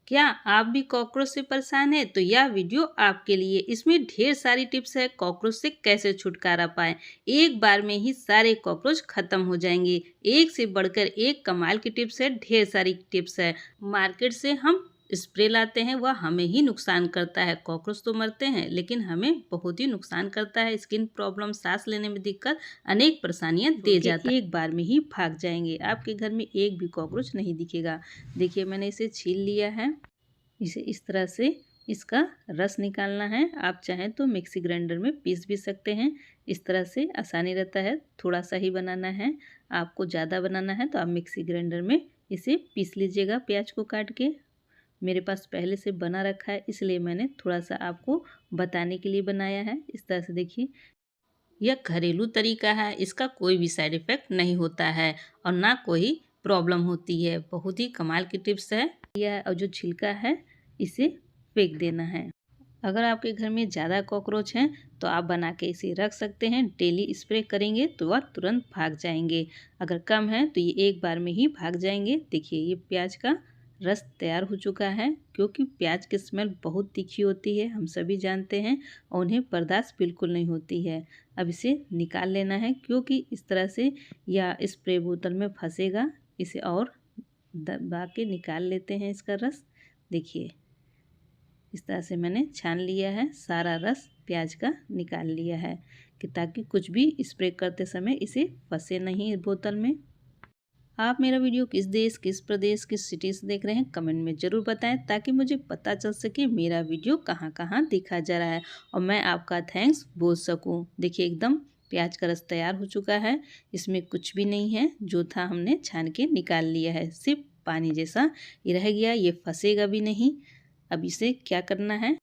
क्या आप भी कॉकरोच से परेशान हैं? तो यह वीडियो आपके लिए। इसमें ढेर सारी टिप्स है कॉकरोच से कैसे छुटकारा पाएं। एक बार में ही सारे कॉकरोच खत्म हो जाएंगे। एक से बढ़कर एक कमाल की टिप्स है, ढेर सारी टिप्स है। मार्केट से हम स्प्रे लाते हैं, वह हमें ही नुकसान करता है। कॉकरोच तो मरते हैं लेकिन हमें बहुत ही नुकसान करता है। स्किन प्रॉब्लम, सांस लेने में दिक्कत, अनेक परेशानियां दे जाता है। एक बार में ही भाग जाएंगे। आपके घर में एक भी कॉकरोच नहीं दिखेगा। देखिए मैंने इसे छील लिया है। इसे इस तरह से इसका रस निकालना है। आप चाहें तो मिक्सी ग्राइंडर में पीस भी सकते हैं। इस तरह से आसानी रहता है। थोड़ा सा ही बनाना है, आपको ज़्यादा बनाना है तो आप मिक्सी ग्राइंडर में इसे पीस लीजिएगा प्याज को काट के। मेरे पास पहले से बना रखा है इसलिए मैंने थोड़ा सा आपको बताने के लिए बनाया है। इस तरह से देखिए, यह घरेलू तरीका है। इसका कोई भी साइड इफ़ेक्ट नहीं होता है और ना कोई प्रॉब्लम होती है। बहुत ही कमाल की टिप्स है यह। और जो छिलका है इसे फेंक देना है। अगर आपके घर में ज़्यादा कॉकरोच हैं तो आप बना के इसे रख सकते हैं। डेली स्प्रे करेंगे तो वह तुरंत भाग जाएंगे। अगर कम है तो ये एक बार में ही भाग जाएंगे। देखिए ये प्याज का रस तैयार हो चुका है। क्योंकि प्याज की स्मेल बहुत तीखी होती है, हम सभी जानते हैं, और उन्हें बर्दाश्त बिल्कुल नहीं होती है। अब इसे निकाल लेना है क्योंकि इस तरह से या स्प्रे बोतल में फंसेगा। इसे और दबा के निकाल लेते हैं इसका रस। देखिए इस तरह से मैंने छान लिया है, सारा रस प्याज का निकाल लिया है कि ताकि कुछ भी स्प्रे करते समय इसे फंसे नहीं बोतल में। आप मेरा वीडियो किस देश, किस प्रदेश, किस सिटी से देख रहे हैं कमेंट में ज़रूर बताएं ताकि मुझे पता चल सके मेरा वीडियो कहाँ कहाँ देखा जा रहा है और मैं आपका थैंक्स बोल सकूं। देखिए एकदम प्याज का रस तैयार हो चुका है। इसमें कुछ भी नहीं है, जो था हमने छान के निकाल लिया है। सिर्फ पानी जैसा ये रह गया, ये फंसेगा भी नहीं। अब इसे क्या करना है,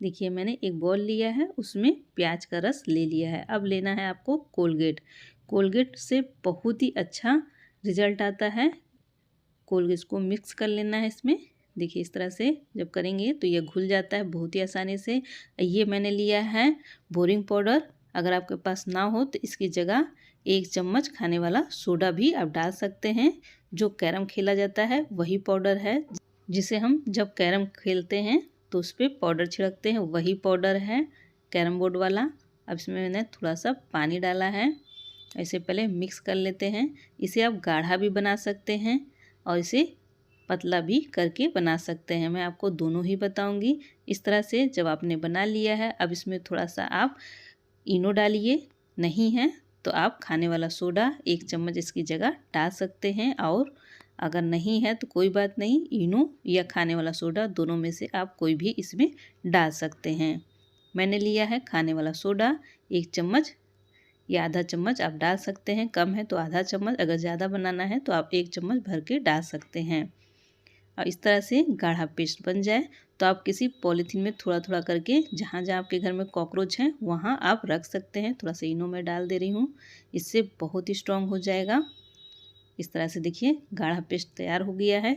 देखिए मैंने एक बॉल लिया है, उसमें प्याज का रस ले लिया है। अब लेना है आपको कोलगेट। कोलगेट से बहुत ही अच्छा रिजल्ट आता है। कोलगेट को मिक्स कर लेना है इसमें। देखिए इस तरह से जब करेंगे तो ये घुल जाता है बहुत ही आसानी से। ये मैंने लिया है बोरिंग पाउडर। अगर आपके पास ना हो तो इसकी जगह 1 चम्मच खाने वाला सोडा भी आप डाल सकते हैं। जो कैरम खेला जाता है वही पाउडर है, जिसे हम जब कैरम खेलते हैं तो उस पर पाउडर छिड़कते हैं, वही पाउडर है कैरम बोर्ड वाला। अब इसमें मैंने थोड़ा सा पानी डाला है। ऐसे पहले मिक्स कर लेते हैं। इसे आप गाढ़ा भी बना सकते हैं और इसे पतला भी करके बना सकते हैं। मैं आपको दोनों ही बताऊंगी। इस तरह से जब आपने बना लिया है, अब इसमें थोड़ा सा आप इनो डालिए। नहीं है तो आप खाने वाला सोडा 1 चम्मच इसकी जगह डाल सकते हैं। और अगर नहीं है तो कोई बात नहीं, इनो या खाने वाला सोडा दोनों में से आप कोई भी इसमें डाल सकते हैं। मैंने लिया है खाने वाला सोडा 1 चम्मच या आधा चम्मच आप डाल सकते हैं। कम है तो आधा चम्मच, अगर ज़्यादा बनाना है तो आप 1 चम्मच भर के डाल सकते हैं। और इस तरह से गाढ़ा पेस्ट बन जाए तो आप किसी पॉलीथीन में थोड़ा थोड़ा करके जहाँ जहाँ आपके घर में कॉकरोच हैं वहाँ आप रख सकते हैं। थोड़ा सा इनो मैं डाल दे रही हूँ, इससे बहुत ही स्ट्रॉन्ग हो जाएगा। इस तरह से देखिए गाढ़ा पेस्ट तैयार हो गया है।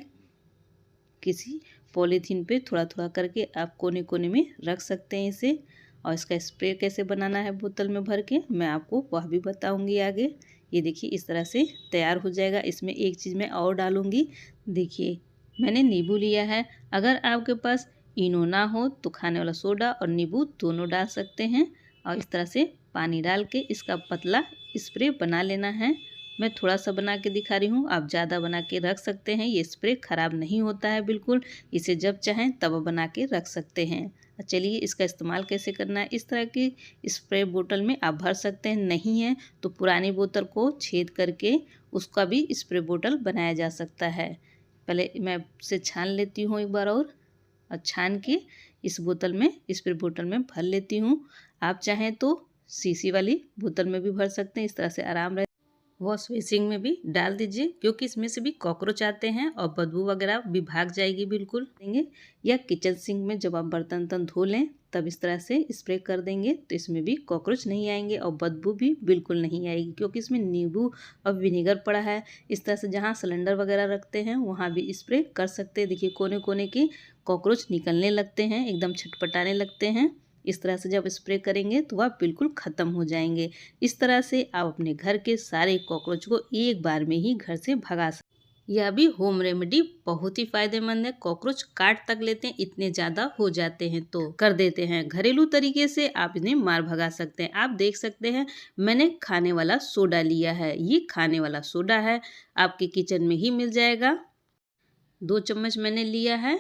किसी पॉलीथीन पे थोड़ा थोड़ा करके आप कोने कोने में रख सकते हैं इसे। और इसका स्प्रे कैसे बनाना है बोतल में भर के मैं आपको वह भी बताऊंगी आगे। ये देखिए इस तरह से तैयार हो जाएगा। इसमें एक चीज़ मैं और डालूंगी। देखिए मैंने नींबू लिया है। अगर आपके पास इनो ना हो तो खाने वाला सोडा और नींबू दोनों डाल सकते हैं। और इस तरह से पानी डाल के इसका पतला स्प्रे बना लेना है। मैं थोड़ा सा बना के दिखा रही हूँ, आप ज़्यादा बना के रख सकते हैं। ये स्प्रे ख़राब नहीं होता है बिल्कुल। इसे जब चाहें तब बना के रख सकते हैं। चलिए इसका इस्तेमाल कैसे करना है। इस तरह की स्प्रे बोतल में आप भर सकते हैं। नहीं है तो पुरानी बोतल को छेद करके उसका भी स्प्रे बोतल बनाया जा सकता है। पहले मैं इसे छान लेती हूँ एक बार और छान के इस बोतल में, स्प्रे बोतल में भर लेती हूँ। आप चाहें तो शीशी वाली बोतल में भी भर सकते हैं। इस तरह से आराम रहे। वॉश बेसिन में भी डाल दीजिए क्योंकि इसमें से भी कॉकरोच आते हैं और बदबू वगैरह भी भाग जाएगी बिल्कुल देंगे। या किचन सिंक में जब आप बर्तन धो लें तब इस तरह से स्प्रे कर देंगे तो इसमें भी कॉकरोच नहीं आएंगे और बदबू भी बिल्कुल नहीं आएगी क्योंकि इसमें नींबू और विनेगर पड़ा है। इस तरह से जहाँ सिलेंडर वगैरह रखते हैं वहाँ भी स्प्रे कर सकते हैं। देखिए कोने कोने के कॉकरोच निकलने लगते हैं, एकदम छटपटाने लगते हैं। इस तरह से जब स्प्रे करेंगे तो वह बिल्कुल ख़त्म हो जाएंगे। इस तरह से आप अपने घर के सारे कॉकरोच को एक बार में ही घर से भगा सकते हैं। यह भी होम रेमेडी बहुत ही फायदेमंद है। कॉकरोच काट तक लेते हैं, इतने ज़्यादा हो जाते हैं तो कर देते हैं। घरेलू तरीके से आप इन्हें मार भगा सकते हैं। आप देख सकते हैं मैंने खाने वाला सोडा लिया है। ये खाने वाला सोडा है, आपके किचन में ही मिल जाएगा। 2 चम्मच मैंने लिया है।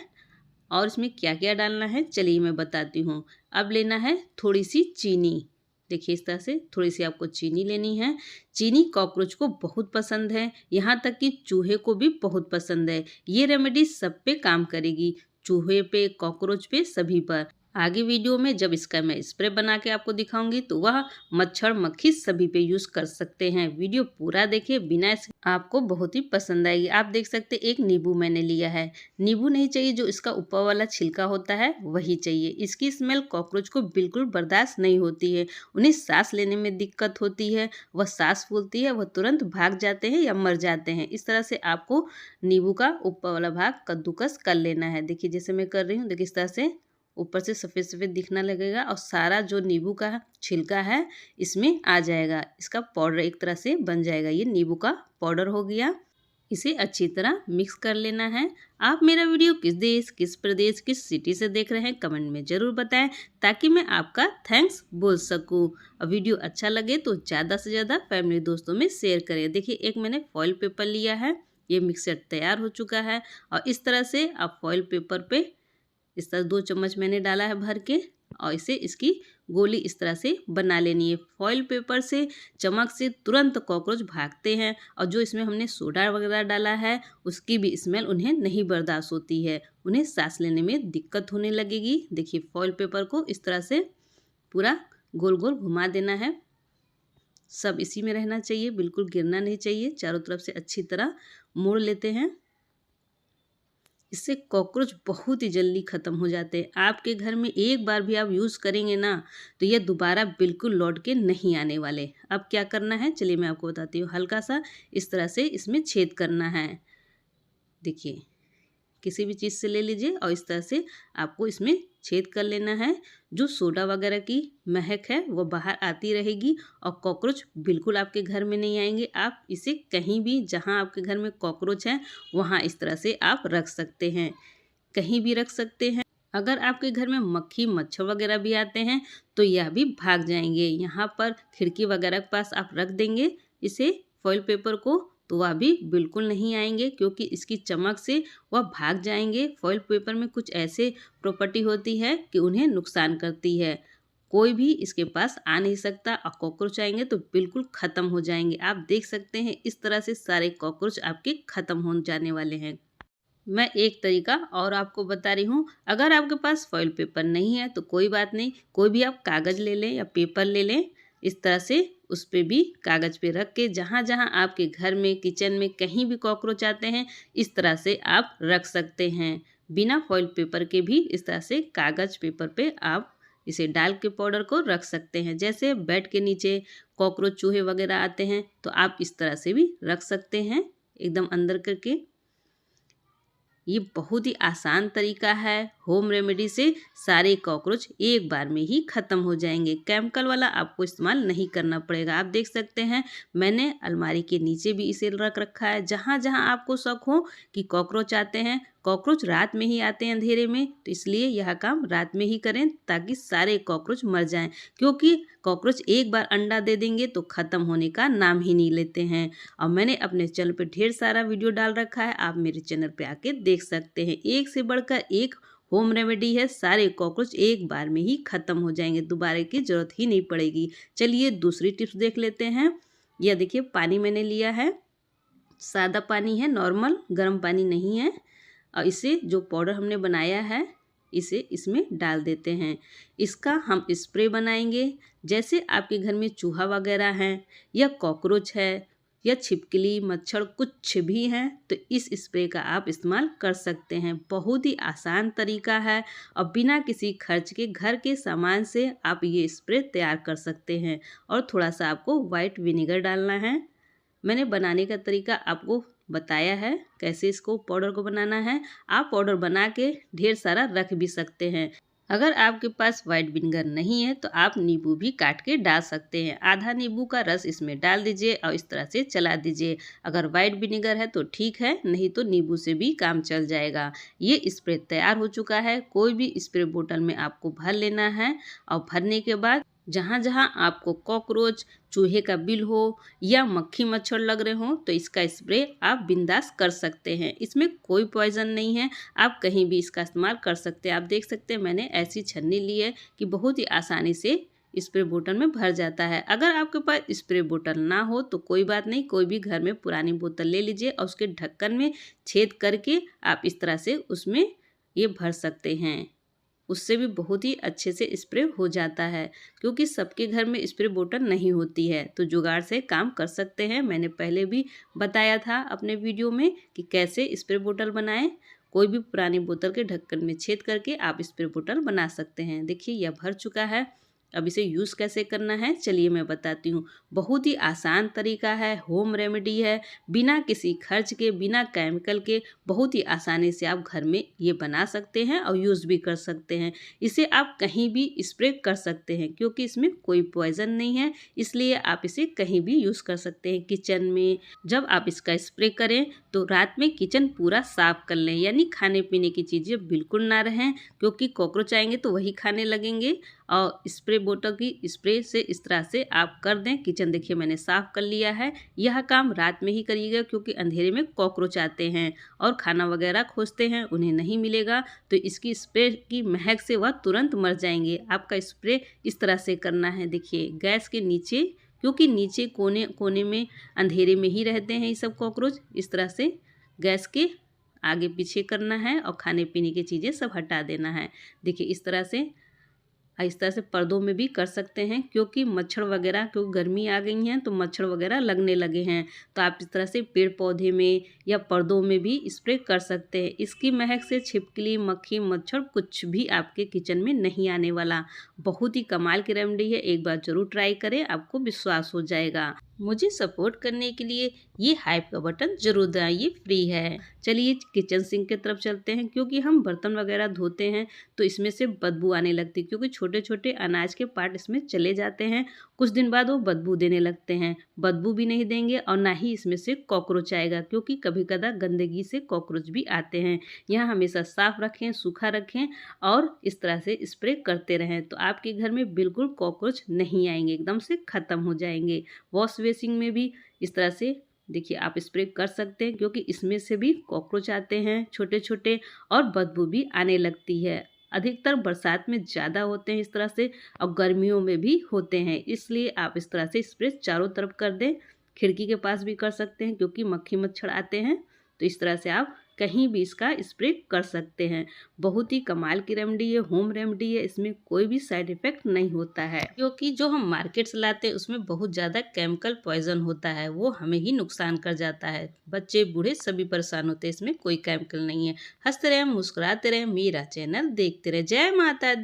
और इसमें क्या क्या डालना है चलिए मैं बताती हूँ। अब लेना है थोड़ी सी चीनी। देखिए इस तरह से थोड़ी सी आपको चीनी लेनी है। चीनी कॉकरोच को बहुत पसंद है, यहाँ तक कि चूहे को भी बहुत पसंद है। ये रेमेडी सब पे काम करेगी, चूहे पे, कॉकरोच पे, सभी पर। आगे वीडियो में जब इसका मैं स्प्रे बना के आपको दिखाऊंगी तो वह मच्छर मक्खी सभी पे यूज कर सकते हैं। वीडियो पूरा देखिए, बिना आपको बहुत ही पसंद आएगी। आप देख सकते हैं एक नींबू मैंने लिया है। नींबू नहीं चाहिए, जो इसका ऊपर वाला छिलका होता है वही चाहिए। इसकी स्मेल कॉकरोच को बिल्कुल बर्दाश्त नहीं होती है। उन्हें सांस लेने में दिक्कत होती है, वह सांस फूलती है, वह तुरंत भाग जाते हैं या मर जाते हैं। इस तरह से आपको नींबू का ऊपर वाला भाग कद्दूकस कर लेना है। देखिए जैसे मैं कर रही हूँ, देखिए इस तरह से ऊपर से सफ़ेद सफ़ेद दिखना लगेगा और सारा जो नींबू का छिलका है इसमें आ जाएगा। इसका पाउडर एक तरह से बन जाएगा। ये नींबू का पाउडर हो गया। इसे अच्छी तरह मिक्स कर लेना है। आप मेरा वीडियो किस देश, किस प्रदेश, किस सिटी से देख रहे हैं कमेंट में ज़रूर बताएं, ताकि मैं आपका थैंक्स बोल सकूं। और वीडियो अच्छा लगे तो ज़्यादा से ज़्यादा फैमिली दोस्तों में शेयर करें। देखिए एक मैंने फॉइल पेपर लिया है, ये मिक्सर तैयार हो चुका है। और इस तरह से आप फॉइल पेपर पे इस तरह 2 चम्मच मैंने डाला है भर के, और इसे इसकी गोली इस तरह से बना लेनी है। फॉइल पेपर से चमक से तुरंत कॉकरोच भागते हैं, और जो इसमें हमने सोडा वगैरह डाला है उसकी भी स्मेल उन्हें नहीं बर्दाश्त होती है। उन्हें सांस लेने में दिक्कत होने लगेगी। देखिए फॉइल पेपर को इस तरह से पूरा गोल गोल घुमा देना है। सब इसी में रहना चाहिए, बिल्कुल गिरना नहीं चाहिए। चारों तरफ से अच्छी तरह मोड़ लेते हैं। इससे कॉकरोच बहुत ही जल्दी ख़त्म हो जाते हैं। आपके घर में एक बार भी आप यूज़ करेंगे ना तो ये दोबारा बिल्कुल लौट के नहीं आने वाले। अब क्या करना है चलिए मैं आपको बताती हूँ। हल्का सा इस तरह से इसमें छेद करना है। देखिए किसी भी चीज़ से ले लीजिए और इस तरह से आपको इसमें छेद कर लेना है। जो सोडा वगैरह की महक है वो बाहर आती रहेगी और कॉकरोच बिल्कुल आपके घर में नहीं आएंगे। आप इसे कहीं भी जहां आपके घर में कॉकरोच है वहां इस तरह से आप रख सकते हैं, कहीं भी रख सकते हैं। अगर आपके घर में मक्खी मच्छर वगैरह भी आते हैं तो यह भी भाग जाएंगे। यहाँ पर खिड़की वगैरह के पास आप रख देंगे इसे फॉइल पेपर को, तो वह भी बिल्कुल नहीं आएंगे, क्योंकि इसकी चमक से वह भाग जाएंगे। फॉइल पेपर में कुछ ऐसे प्रॉपर्टी होती है कि उन्हें नुकसान करती है, कोई भी इसके पास आ नहीं सकता। और कॉकरोच आएंगे तो बिल्कुल ख़त्म हो जाएंगे। आप देख सकते हैं इस तरह से सारे कॉकरोच आपके ख़त्म हो जाने वाले हैं। मैं एक तरीका और आपको बता रही हूँ। अगर आपके पास फॉइल पेपर नहीं है तो कोई बात नहीं, कोई भी आप कागज़ ले लें या पेपर ले लें। इस तरह से उस पर भी कागज़ पे रख के जहाँ जहाँ आपके घर में, किचन में कहीं भी कॉकरोच आते हैं इस तरह से आप रख सकते हैं। बिना फॉइल पेपर के भी इस तरह से कागज़ पेपर पे आप इसे डाल के पाउडर को रख सकते हैं। जैसे बेड के नीचे कॉकरोच चूहे वगैरह आते हैं तो आप इस तरह से भी रख सकते हैं, एकदम अंदर करके। ये बहुत ही आसान तरीका है। होम रेमेडी से सारे कॉकरोच एक बार में ही ख़त्म हो जाएंगे। केमिकल वाला आपको इस्तेमाल नहीं करना पड़ेगा। आप देख सकते हैं मैंने अलमारी के नीचे भी इसे रख रखा है। जहाँ जहाँ आपको शक हो कि कॉकरोच आते हैं, कॉकरोच रात में ही आते हैं अंधेरे में, तो इसलिए यह काम रात में ही करें ताकि सारे कॉकरोच मर जाएं। क्योंकि कॉकरोच एक बार अंडा दे देंगे तो ख़त्म होने का नाम ही नहीं लेते हैं। और मैंने अपने चैनल पे ढेर सारा वीडियो डाल रखा है, आप मेरे चैनल पे आके देख सकते हैं। एक से बढ़कर एक होम रेमेडी है, सारे कॉकरोच एक बार में ही ख़त्म हो जाएंगे, दोबारा की ज़रूरत ही नहीं पड़ेगी। चलिए दूसरी टिप्स देख लेते हैं। यह देखिए पानी मैंने लिया है, सादा पानी है, नॉर्मल गर्म पानी नहीं है। और इसे जो पाउडर हमने बनाया है इसे इसमें डाल देते हैं। इसका हम स्प्रे बनाएंगे। जैसे आपके घर में चूहा वगैरह है या कॉकरोच है या छिपकली मच्छर कुछ भी हैं तो इस स्प्रे का आप इस्तेमाल कर सकते हैं। बहुत ही आसान तरीका है और बिना किसी खर्च के घर के सामान से आप ये स्प्रे तैयार कर सकते हैं। और थोड़ा सा आपको वाइट विनेगर डालना है। मैंने बनाने का तरीका आपको बताया है कैसे इसको पाउडर को बनाना है। आप पाउडर बना के ढेर सारा रख भी सकते हैं। अगर आपके पास व्हाइट विनेगर नहीं है तो आप नींबू भी काट के डाल सकते हैं। आधा नींबू का रस इसमें डाल दीजिए और इस तरह से चला दीजिए। अगर व्हाइट विनेगर है तो ठीक है, नहीं तो नींबू से भी काम चल जाएगा। ये स्प्रे तैयार हो चुका है। कोई भी स्प्रे बोतल में आपको भर लेना है और भरने के बाद जहाँ जहाँ आपको कॉकरोच, चूहे का बिल हो या मक्खी मच्छर लग रहे हो तो इसका स्प्रे आप बिंदास कर सकते हैं। इसमें कोई पॉइजन नहीं है, आप कहीं भी इसका इस्तेमाल कर सकते हैं। आप देख सकते हैं मैंने ऐसी छन्नी ली है कि बहुत ही आसानी से स्प्रे बोतल में भर जाता है। अगर आपके पास स्प्रे बोतल ना हो तो कोई बात नहीं, कोई भी घर में पुरानी बोतल ले लीजिए और उसके ढक्कन में छेद करके आप इस तरह से उसमें ये भर सकते हैं। उससे भी बहुत ही अच्छे से स्प्रे हो जाता है, क्योंकि सबके घर में स्प्रे बोतल नहीं होती है तो जुगाड़ से काम कर सकते हैं। मैंने पहले भी बताया था अपने वीडियो में कि कैसे स्प्रे बोतल बनाएं। कोई भी पुरानी बोतल के ढक्कन में छेद करके आप स्प्रे बोतल बना सकते हैं। देखिए यह भर चुका है। अब इसे यूज़ कैसे करना है चलिए मैं बताती हूँ। बहुत ही आसान तरीका है, होम रेमेडी है, बिना किसी खर्च के, बिना केमिकल के बहुत ही आसानी से आप घर में ये बना सकते हैं और यूज़ भी कर सकते हैं। इसे आप कहीं भी स्प्रे कर सकते हैं क्योंकि इसमें कोई पॉइजन नहीं है, इसलिए आप इसे कहीं भी यूज़ कर सकते हैं। किचन में जब आप इसका स्प्रे करें तो रात में किचन पूरा साफ कर लें, यानी खाने पीने की चीज़ें बिल्कुल ना रहें, क्योंकि कॉकरोच आएंगे तो वही खाने लगेंगे। और स्प्रे बोतल की स्प्रे से इस तरह से आप कर दें। किचन देखिए मैंने साफ़ कर लिया है। यह काम रात में ही करिएगा क्योंकि अंधेरे में कॉकरोच आते हैं और खाना वगैरह खोजते हैं, उन्हें नहीं मिलेगा तो इसकी स्प्रे की महक से वह तुरंत मर जाएंगे। आपका स्प्रे इस तरह से करना है। देखिए गैस के नीचे, क्योंकि नीचे कोने कोने में अंधेरे में ही रहते हैं ये सब कॉकरोच, इस तरह से गैस के आगे पीछे करना है और खाने पीने की चीज़ें सब हटा देना है। देखिए इस तरह से पर्दों में भी कर सकते हैं, क्योंकि मच्छर वगैरह, क्योंकि गर्मी आ गई हैं तो मच्छर वगैरह लगने लगे हैं, तो आप इस तरह से पेड़ पौधे में या पर्दों में भी स्प्रे कर सकते हैं। इसकी महक से छिपकली, मक्खी, मच्छर कुछ भी आपके किचन में नहीं आने वाला। बहुत ही कमाल की रेमेडी है, एक बार ज़रूर ट्राई करें, आपको विश्वास हो जाएगा। मुझे सपोर्ट करने के लिए ये हाइप का बटन जरूर दबाइए, फ्री है। चलिए किचन सिंक की तरफ चलते हैं, क्योंकि हम बर्तन वगैरह धोते हैं तो इसमें से बदबू आने लगती है, क्योंकि छोटे छोटे अनाज के पार्ट इसमें चले जाते हैं। कुछ दिन बाद वो बदबू देने लगते हैं। बदबू भी नहीं देंगे और ना ही इसमें से कॉकरोच आएगा, क्योंकि कभी कदा गंदगी से कॉकरोच भी आते हैं। यहाँ हमेशा साफ रखें, सूखा रखें और इस तरह से स्प्रे करते रहें तो आपके घर में बिल्कुल कॉकरोच नहीं आएंगे, एकदम से ख़त्म हो जाएंगे। वॉश बेसिन में भी इस तरह से देखिए आप स्प्रे कर सकते हैं, क्योंकि इसमें से भी कॉकरोच आते हैं छोटे छोटे और बदबू भी आने लगती है। अधिकतर बरसात में ज़्यादा होते हैं इस तरह से और गर्मियों में भी होते हैं, इसलिए आप इस तरह से स्प्रे चारों तरफ कर दें। खिड़की के पास भी कर सकते हैं क्योंकि मक्खी मच्छर आते हैं, तो इस तरह से आप कहीं भी इसका स्प्रे कर सकते हैं। बहुत ही कमाल की रेमेडी है, होम रेमेडी है, इसमें कोई भी साइड इफेक्ट नहीं होता है, क्योंकि जो हम मार्केट से लाते हैं उसमें बहुत ज़्यादा केमिकल पॉइजन होता है, वो हमें ही नुकसान कर जाता है। बच्चे बूढ़े सभी परेशान होते हैं, इसमें कोई केमिकल नहीं है। हंसते रहें, मुस्कुराते रहें, मेरा चैनल देखते रहें। जय माता दी।